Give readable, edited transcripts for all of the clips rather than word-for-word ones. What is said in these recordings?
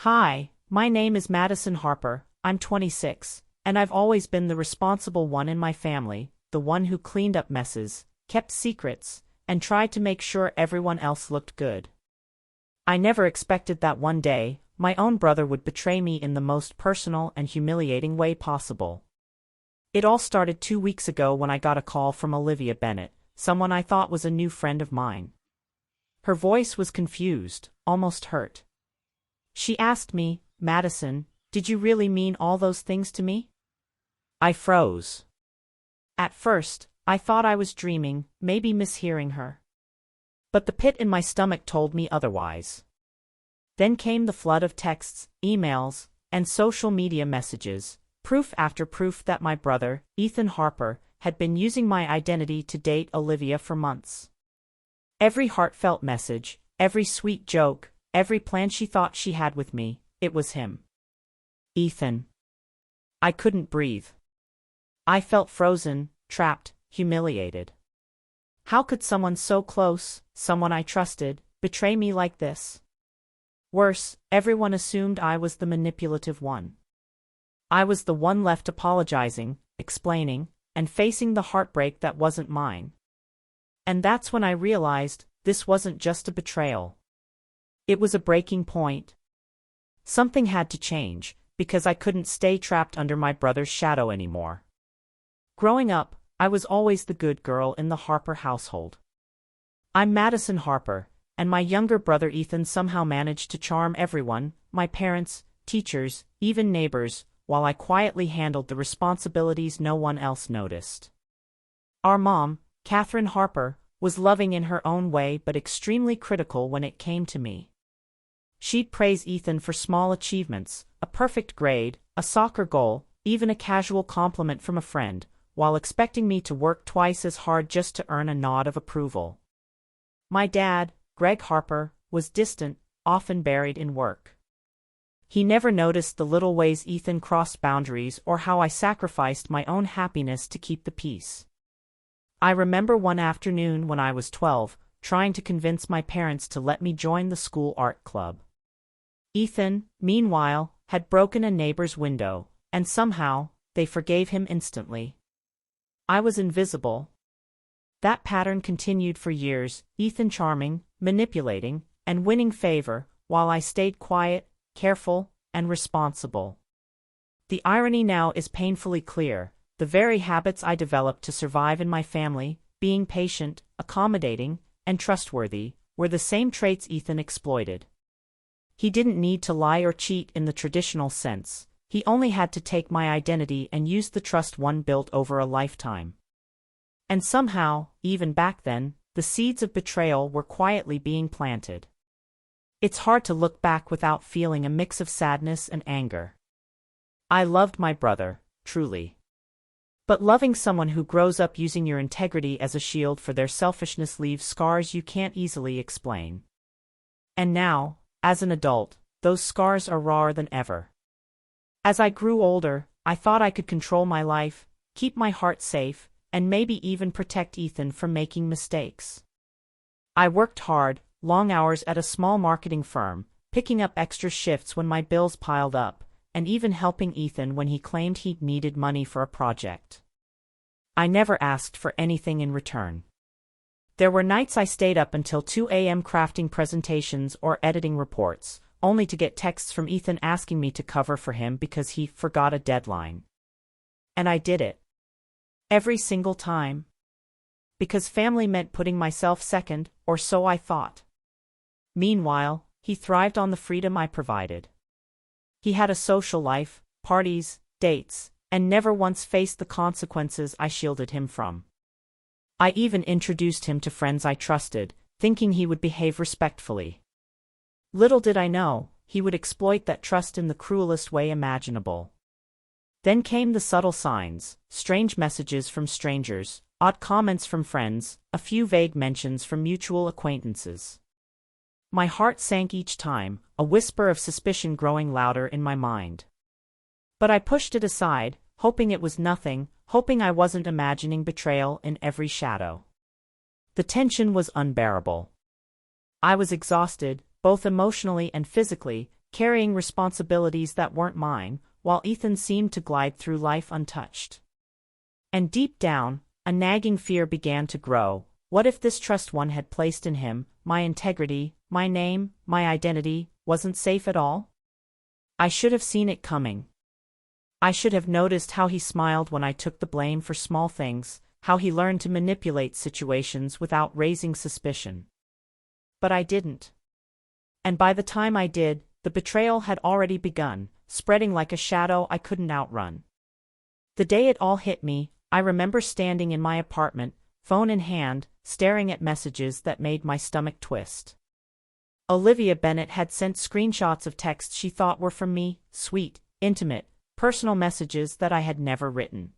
Hi, my name is Madison Harper, I'm 26, and I've always been the responsible one in my family, the one who cleaned up messes, kept secrets, and tried to make sure everyone else looked good. I never expected that one day, my own brother would betray me in the most personal and humiliating way possible. It all started 2 weeks ago when I got a call from Olivia Bennett, someone I thought was a new friend of mine. Her voice was confused, almost hurt. She asked me, "Madison, did you really mean all those things to me?" I froze. At first, I thought I was dreaming, maybe mishearing her. But the pit in my stomach told me otherwise. Then came the flood of texts, emails, and social media messages, proof after proof that my brother, Ethan Harper, had been using my identity to date Olivia for months. Every heartfelt message, every sweet joke, every plan she thought she had with me, it was him. Ethan. I couldn't breathe. I felt frozen, trapped, humiliated. How could someone so close, someone I trusted, betray me like this? Worse, everyone assumed I was the manipulative one. I was the one left apologizing, explaining, and facing the heartbreak that wasn't mine. And that's when I realized, this wasn't just a betrayal. It was a breaking point. Something had to change, because I couldn't stay trapped under my brother's shadow anymore. Growing up, I was always the good girl in the Harper household. I'm Madison Harper, and my younger brother Ethan somehow managed to charm everyone, my parents, teachers, even neighbors, while I quietly handled the responsibilities no one else noticed. Our mom, Catherine Harper, was loving in her own way but extremely critical when it came to me. She'd praise Ethan for small achievements, a perfect grade, a soccer goal, even a casual compliment from a friend, while expecting me to work twice as hard just to earn a nod of approval. My dad, Greg Harper, was distant, often buried in work. He never noticed the little ways Ethan crossed boundaries or how I sacrificed my own happiness to keep the peace. I remember one afternoon when I was 12, trying to convince my parents to let me join the school art club. Ethan, meanwhile, had broken a neighbor's window, and somehow, they forgave him instantly. I was invisible. That pattern continued for years, Ethan charming, manipulating, and winning favor, while I stayed quiet, careful, and responsible. The irony now is painfully clear. The very habits I developed to survive in my family, being patient, accommodating, and trustworthy, were the same traits Ethan exploited. He didn't need to lie or cheat in the traditional sense. He only had to take my identity and use the trust one built over a lifetime. And somehow, even back then, the seeds of betrayal were quietly being planted. It's hard to look back without feeling a mix of sadness and anger. I loved my brother, truly. But loving someone who grows up using your integrity as a shield for their selfishness leaves scars you can't easily explain. And now, as an adult, those scars are rawer than ever. As I grew older, I thought I could control my life, keep my heart safe, and maybe even protect Ethan from making mistakes. I worked hard, long hours at a small marketing firm, picking up extra shifts when my bills piled up, and even helping Ethan when he claimed he needed money for a project. I never asked for anything in return. There were nights I stayed up until 2 a.m. crafting presentations or editing reports, only to get texts from Ethan asking me to cover for him because he forgot a deadline. And I did it. Every single time. Because family meant putting myself second, or so I thought. Meanwhile, he thrived on the freedom I provided. He had a social life, parties, dates, and never once faced the consequences I shielded him from. I even introduced him to friends I trusted, thinking he would behave respectfully. Little did I know, he would exploit that trust in the cruelest way imaginable. Then came the subtle signs, strange messages from strangers, odd comments from friends, a few vague mentions from mutual acquaintances. My heart sank each time, a whisper of suspicion growing louder in my mind. But I pushed it aside, hoping it was nothing, hoping I wasn't imagining betrayal in every shadow. The tension was unbearable. I was exhausted, both emotionally and physically, carrying responsibilities that weren't mine, while Ethan seemed to glide through life untouched. And deep down, a nagging fear began to grow. What if this trust one had placed in him, my integrity, my name, my identity, wasn't safe at all? I should have seen it coming. I should have noticed how he smiled when I took the blame for small things, how he learned to manipulate situations without raising suspicion. But I didn't. And by the time I did, the betrayal had already begun, spreading like a shadow I couldn't outrun. The day it all hit me, I remember standing in my apartment, phone in hand, staring at messages that made my stomach twist. Olivia Bennett had sent screenshots of texts she thought were from me, sweet, intimate, personal messages that I had never written.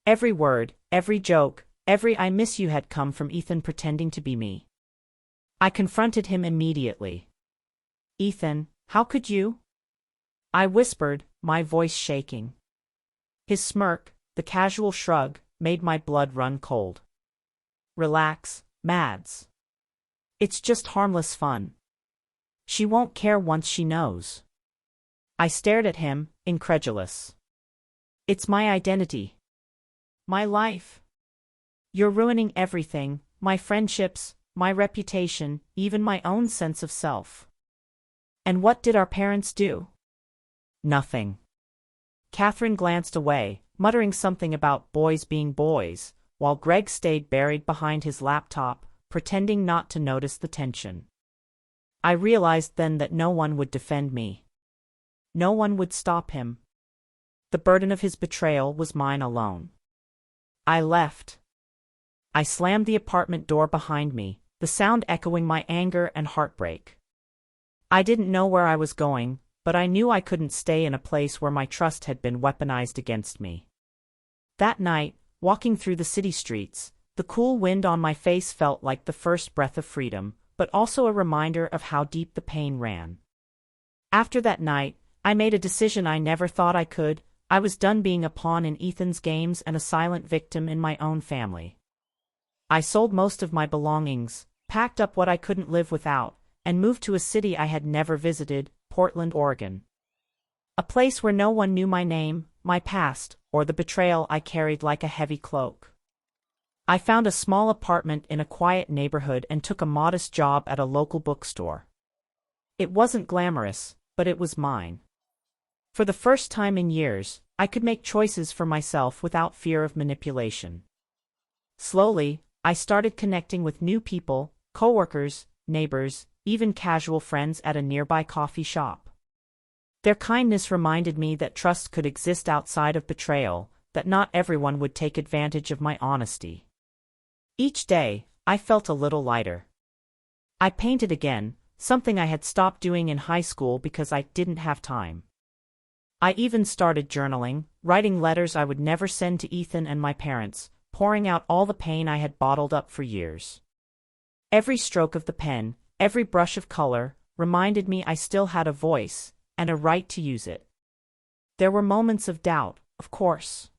Every word, every joke, every "I miss you" had come from Ethan pretending to be me. I confronted him immediately. "Ethan, how could you?" I whispered, my voice shaking. His smirk, the casual shrug, made my blood run cold. "Relax, Mads. It's just harmless fun. She won't care once she knows." I stared at him, incredulous. "It's my identity. My life. You're ruining everything, my friendships, my reputation, even my own sense of self." "And what did our parents do?" "Nothing." Catherine glanced away, muttering something about boys being boys, while Greg stayed buried behind his laptop, pretending not to notice the tension. I realized then that no one would defend me. No one would stop him. The burden of his betrayal was mine alone. I left. I slammed the apartment door behind me, the sound echoing my anger and heartbreak. I didn't know where I was going, but I knew I couldn't stay in a place where my trust had been weaponized against me. That night, walking through the city streets, the cool wind on my face felt like the first breath of freedom, but also a reminder of how deep the pain ran. After that night, I made a decision I never thought I could. I was done being a pawn in Ethan's games and a silent victim in my own family. I sold most of my belongings, packed up what I couldn't live without, and moved to a city I had never visited, Portland, Oregon. A place where no one knew my name, my past, or the betrayal I carried like a heavy cloak. I found a small apartment in a quiet neighborhood and took a modest job at a local bookstore. It wasn't glamorous, but it was mine. For the first time in years, I could make choices for myself without fear of manipulation. Slowly, I started connecting with new people, coworkers, neighbors, even casual friends at a nearby coffee shop. Their kindness reminded me that trust could exist outside of betrayal, that not everyone would take advantage of my honesty. Each day, I felt a little lighter. I painted again, something I had stopped doing in high school because I didn't have time. I even started journaling, writing letters I would never send to Ethan and my parents, pouring out all the pain I had bottled up for years. Every stroke of the pen, every brush of color, reminded me I still had a voice, and a right to use it. There were moments of doubt, of course.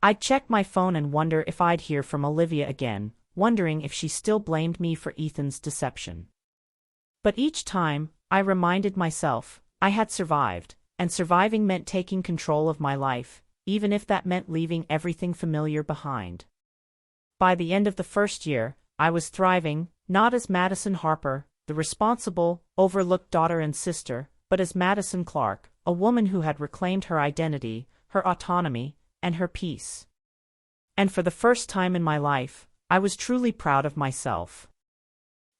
I'd check my phone and wonder if I'd hear from Olivia again, wondering if she still blamed me for Ethan's deception. But each time, I reminded myself, I had survived, and surviving meant taking control of my life, even if that meant leaving everything familiar behind. By the end of the first year, I was thriving, not as Madison Harper, the responsible, overlooked daughter and sister, but as Madison Clark, a woman who had reclaimed her identity, her autonomy, and her peace. And for the first time in my life, I was truly proud of myself.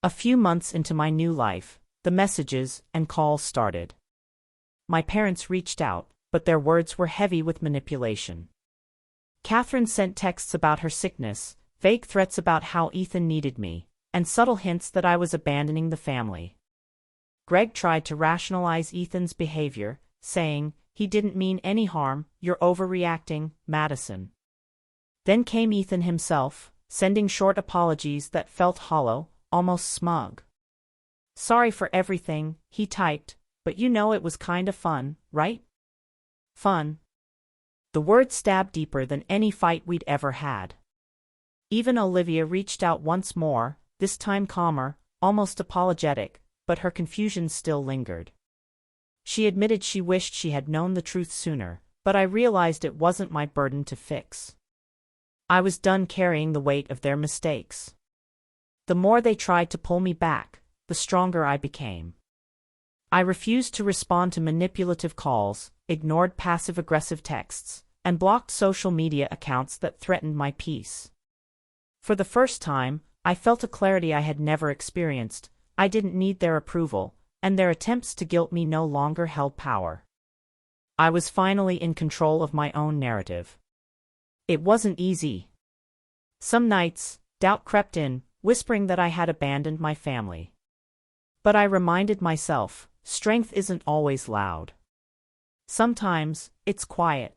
A few months into my new life, the messages and calls started. My parents reached out, but their words were heavy with manipulation. Catherine sent texts about her sickness, vague threats about how Ethan needed me, and subtle hints that I was abandoning the family. Greg tried to rationalize Ethan's behavior, saying, "He didn't mean any harm, you're overreacting, Madison." Then came Ethan himself, sending short apologies that felt hollow, almost smug. "Sorry for everything," he typed, "but you know it was kinda fun, right?" Fun. The word stabbed deeper than any fight we'd ever had. Even Olivia reached out once more, this time calmer, almost apologetic, but her confusion still lingered. She admitted she wished she had known the truth sooner, but I realized it wasn't my burden to fix. I was done carrying the weight of their mistakes. The more they tried to pull me back, the stronger I became. I refused to respond to manipulative calls, ignored passive-aggressive texts, and blocked social media accounts that threatened my peace. For the first time, I felt a clarity I had never experienced. I didn't need their approval, and their attempts to guilt me no longer held power. I was finally in control of my own narrative. It wasn't easy. Some nights, doubt crept in, whispering that I had abandoned my family. But I reminded myself, strength isn't always loud. Sometimes, it's quiet.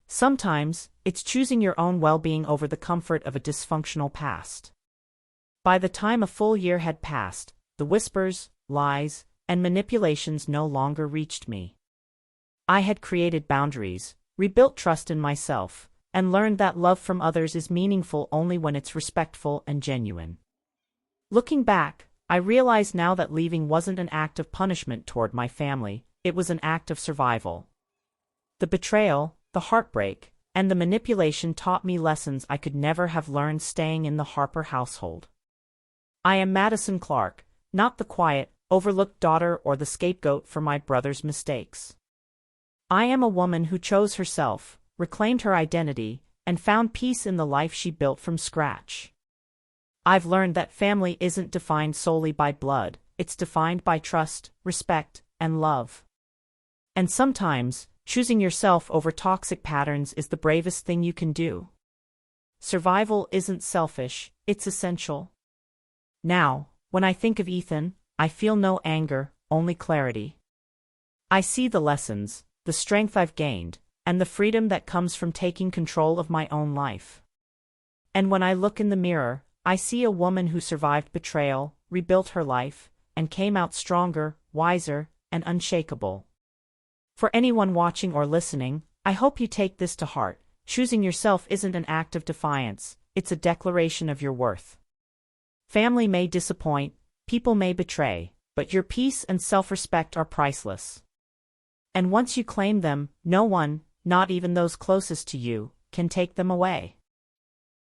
Sometimes, it's choosing your own well-being over the comfort of a dysfunctional past. By the time a full year had passed, the whispers, lies, and manipulations no longer reached me. I had created boundaries, rebuilt trust in myself, and learned that love from others is meaningful only when it's respectful and genuine. Looking back, I realize now that leaving wasn't an act of punishment toward my family, it was an act of survival. The betrayal, the heartbreak, and the manipulation taught me lessons I could never have learned staying in the Harper household. I am Madison Clark, not the quiet, overlooked daughter or the scapegoat for my brother's mistakes. I am a woman who chose herself, reclaimed her identity, and found peace in the life she built from scratch. I've learned that family isn't defined solely by blood, it's defined by trust, respect, and love. And sometimes, choosing yourself over toxic patterns is the bravest thing you can do. Survival isn't selfish, it's essential. Now, when I think of Ethan, I feel no anger, only clarity. I see the lessons, the strength I've gained, and the freedom that comes from taking control of my own life. And when I look in the mirror, I see a woman who survived betrayal, rebuilt her life, and came out stronger, wiser, and unshakable. For anyone watching or listening, I hope you take this to heart. Choosing yourself isn't an act of defiance, it's a declaration of your worth. Family may disappoint, people may betray, but your peace and self-respect are priceless. And once you claim them, no one, not even those closest to you, can take them away.